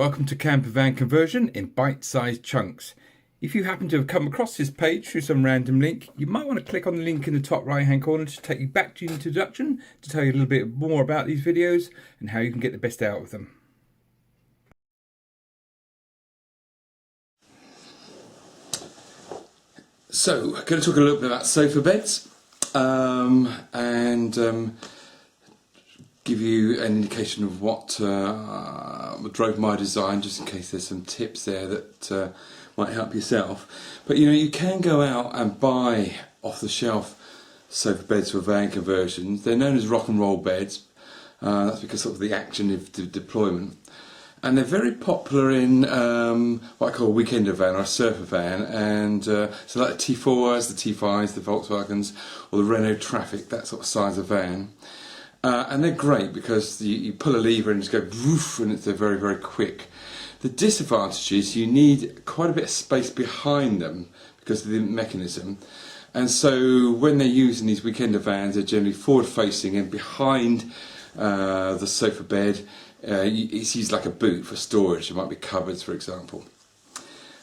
Welcome to Camper Van Conversion in bite-sized chunks. If you happen to have come across this page through some random link, you might want to click on the link in the top right hand corner to take you back to the introduction to tell you a little bit more about these videos and how you can get the best out of them. So, I'm going to talk a little bit about sofa beds and give you an indication of what drove my design, just in case there's some tips there that might help yourself. But you know, you can go out and buy off-the-shelf sofa beds for van conversions. They're known as rock and roll beds. That's because of the action of the deployment. And they're very popular in what I call a weekender van or a surfer van, and so like the T4s, the T5s, the Volkswagens, or the Renault Traffic, that sort of size of van. And they're great because you pull a lever and just go woof, and they're very, very quick. The disadvantage is you need quite a bit of space behind them because of the mechanism. And so when they're using these weekender vans, they're generally forward facing, and behind the sofa bed it's used like a boot for storage. It might be cupboards, for example.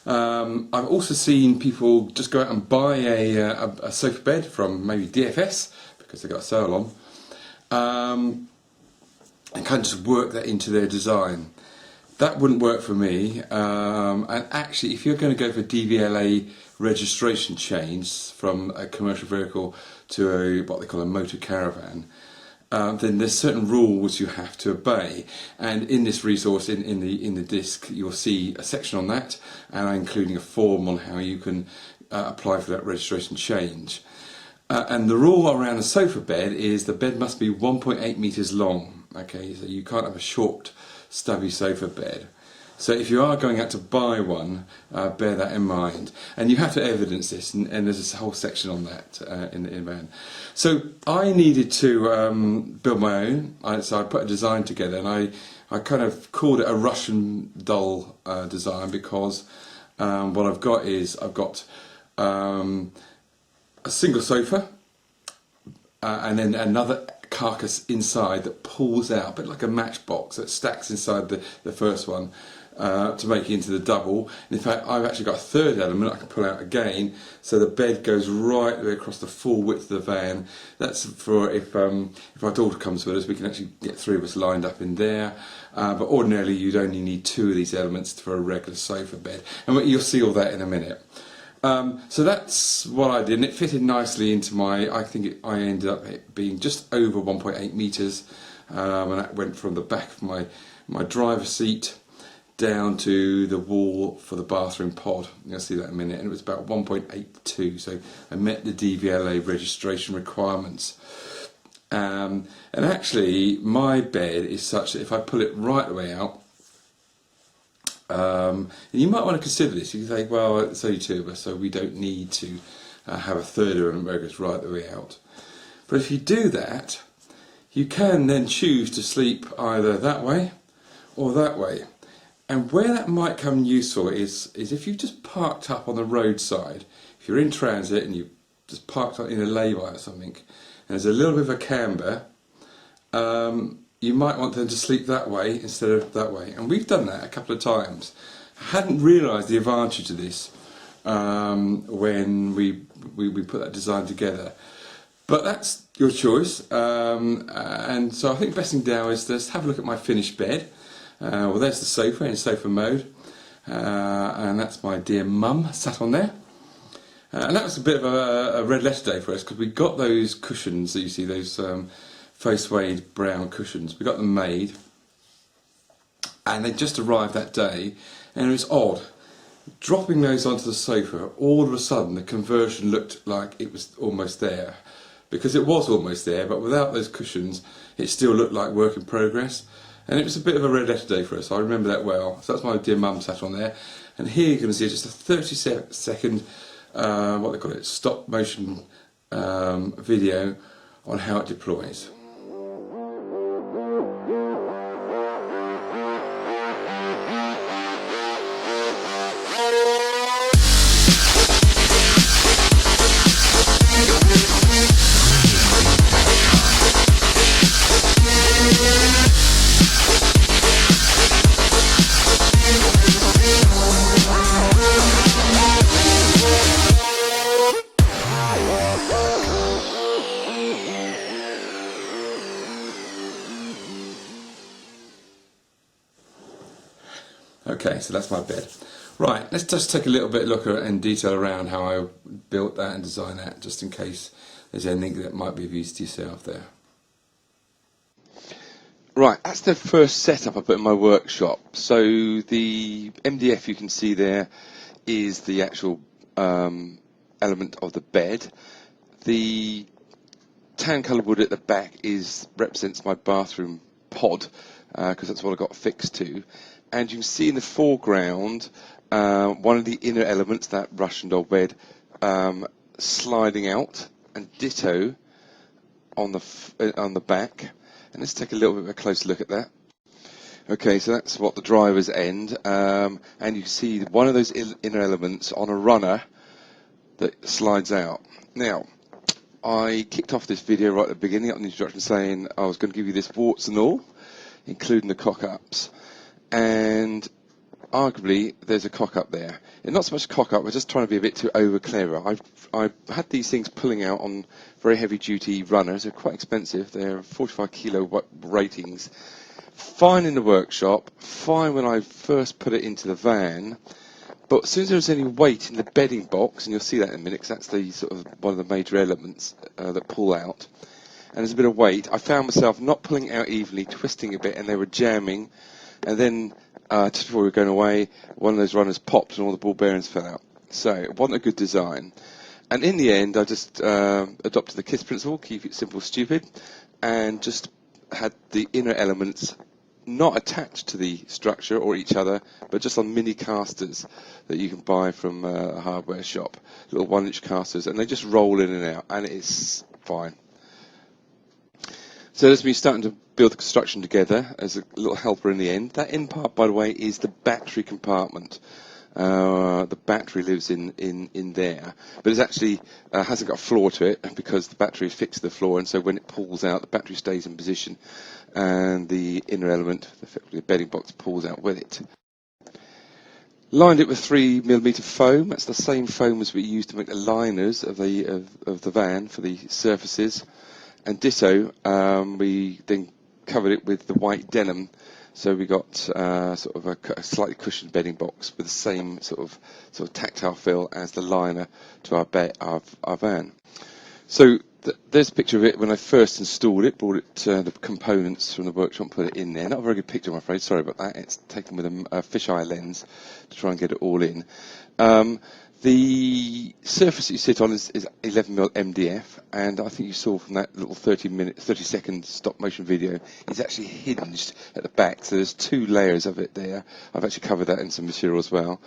I've also seen people just go out and buy a sofa bed from maybe DFS because they've got a sale on, and kind of just work that into their design. That wouldn't work for me, and actually if you're going to go for DVLA registration change from a commercial vehicle to what they call a motor caravan, then there's certain rules you have to obey, and in this resource in the disc you'll see a section on that, and I'm including a form on how you can apply for that registration change. And the rule around a sofa bed is the bed must be 1.8 meters long. Okay, so you can't have a short stubby sofa bed. So if you are going out to buy one, bear that in mind. And you have to evidence this, and there's a whole section on that in the van. So I needed to build my own, so I put a design together, and I kind of called it a Russian doll design because what I've got is I've got a single sofa and then another carcass inside that pulls out, a bit like a matchbox that stacks inside the first one to make it into the double. And in fact, I've actually got a third element I can pull out again, so the bed goes right the way across the full width of the van. That's for if our daughter comes with us, we can actually get three of us lined up in there. But ordinarily you'd only need two of these elements for a regular sofa bed, and you'll see all that in a minute. So that's what I did, and it fitted nicely into I I ended up being just over 1.8 meters, and that went from the back of my driver's seat down to the wall for the bathroom pod. You'll see that in a minute, and it was about 1.82, so I met the DVLA registration requirements. And actually my bed is such that if I pull it right the way out, you might want to consider this. You can say, well, it's only two of us, so we don't need to have a third element where it goes right the way out. But if you do that, you can then choose to sleep either that way or that way. And where that might come useful is if you've just parked up on the roadside, if you're in transit and you've just parked up in a lay-by or something, and there's a little bit of a camber, you might want them to sleep that way instead of that way. And we've done that a couple of times. I hadn't realised the advantage of this when we put that design together. But that's your choice. And so I think the best thing now is just have a look at my finished bed. Well, there's the sofa in sofa mode. And that's my dear mum sat on there. And that was a bit of a red letter day for us because we got those cushions that you see, those faux suede brown cushions. We got them made, and they just arrived that day, and it was odd. Dropping those onto the sofa, all of a sudden the conversion looked like it was almost there, because it was almost there, but without those cushions it still looked like work in progress, and it was a bit of a red letter day for us. I remember that well. So that's my dear mum sat on there, and here you're going to see just a 30-second what they call it, stop motion video on how it deploys. Okay, so that's my bed. Right, let's just take a little bit look at in detail around how I built that and designed that, just in case there's anything that might be of use to yourself there. Right, that's the first setup I put in my workshop. So the MDF you can see there is the actual element of the bed. The tan coloured wood at the back represents my bathroom pod, because that's what I got fixed to. And you can see in the foreground one of the inner elements, that Russian doll bed, sliding out, and ditto on the back. And let's take a little bit of a closer look at that. Okay, so that's what the driver's end, and you can see one of those inner elements on a runner that slides out. Now, I kicked off this video right at the beginning, on the introduction, saying I was going to give you this warts and all, including the cock-ups. And arguably, there's a cock-up there. And not so much cock-up, we're just trying to be a bit too over-clever. I've had these things pulling out on very heavy-duty runners. They're quite expensive. They're 45 kilo ratings. Fine in the workshop, fine when I first put it into the van. But as soon as there's any weight in the bedding box, and you'll see that in a minute, because that's the sort of one of the major elements that pull out, and there's a bit of weight, I found myself not pulling it out evenly, twisting a bit, and they were jamming. And then, just before we were going away, one of those runners popped and all the ball bearings fell out. So it wasn't a good design. And in the end, I just adopted the KISS principle, keep it simple, stupid, and just had the inner elements not attached to the structure or each other, but just on mini casters that you can buy from a hardware shop, little 1-inch casters, and they just roll in and out, and it's fine. So there's me starting to build the construction together as a little helper in the end. That end part, by the way, is the battery compartment. The battery lives in there, but it's actually hasn't got a floor to it because the battery is fixed to the floor, and so when it pulls out, the battery stays in position, and the inner element, the bedding box, pulls out with it. Lined it with 3mm foam. That's the same foam as we used to make the liners of the van for the surfaces. And ditto, we then covered it with the white denim, so we got sort of a slightly cushioned bedding box with the same sort of tactile feel as the liner to our van. So there's a picture of it when I first installed it, brought it the components from the workshop and put it in there. Not a very good picture, I'm afraid, sorry about that. It's taken with a fisheye lens to try and get it all in. The surface that you sit on is 11mm MDF, and I think you saw from that little 30-second stop-motion video, it's actually hinged at the back, so there's 2 layers of it there. I've actually covered that in some material as well,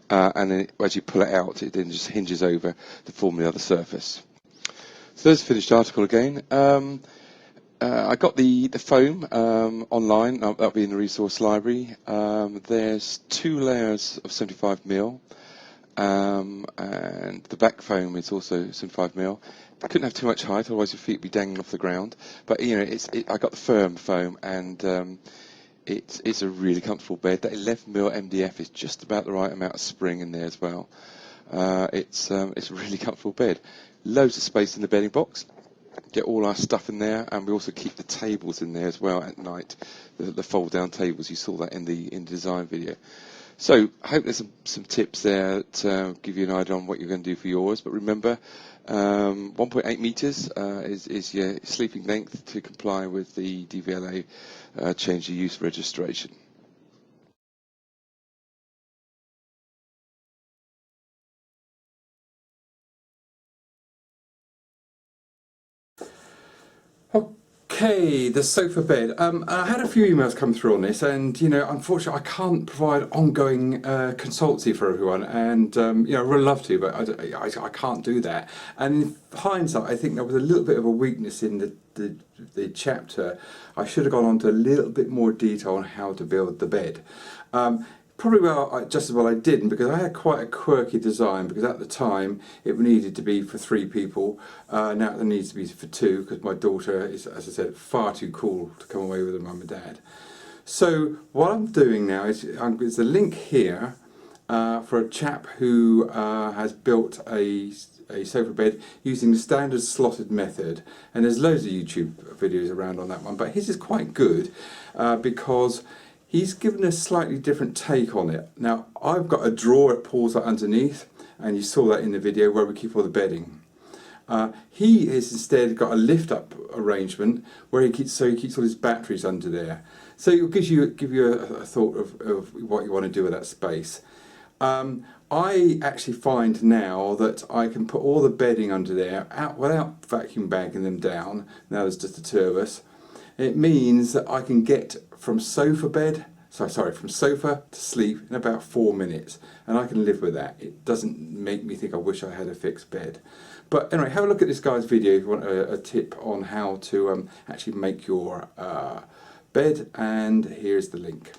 and then as you pull it out, it then just hinges over to form the other surface. So there's a finished article again. I got the foam online, that'll be in the resource library. There's 2 layers of 75mm. And the back foam is also 75mm. I couldn't have too much height, otherwise your feet would be dangling off the ground. But you know, I got the firm foam, and it's a really comfortable bed. That 11mm MDF is just about the right amount of spring in there as well. It's a really comfortable bed. Loads of space in the bedding box. Get all our stuff in there, and we also keep the tables in there as well at night. The fold-down tables, you saw that in the design video. So I hope there's some tips there that give you an idea on what you're going to do for yours. But remember, 1.8 meters is your sleeping length to comply with the DVLA change of use registration. Okay, the sofa bed. I had a few emails come through on this, and you know, unfortunately, I can't provide ongoing consultancy for everyone, and you know, I would love to, but I can't do that. And in hindsight, I think there was a little bit of a weakness in the chapter. I should have gone on to a little bit more detail on how to build the bed. Probably just as well I didn't, because I had quite a quirky design, because at the time it needed to be for 3 people, now it needs to be for 2, because my daughter is, as I said, far too cool to come away with her mum and dad. So what I'm doing now is there's a link here for a chap who has built a sofa bed using the standard slotted method, and there's loads of YouTube videos around on that one, but his is quite good because he's given a slightly different take on it. Now, I've got a drawer it pulls out underneath, and you saw that in the video where we keep all the bedding. He has instead got a lift up arrangement where he keeps all his batteries under there. So it gives you a thought of what you want to do with that space. I actually find now that I can put all the bedding under there without vacuum bagging them down. Now there's just the two of us. It means that I can get from sofa to sleep in about 4 minutes, and I can live with that. It doesn't make me think I wish I had a fixed bed. But anyway, have a look at this guy's video if you want a tip on how to actually make your bed, and here's the link.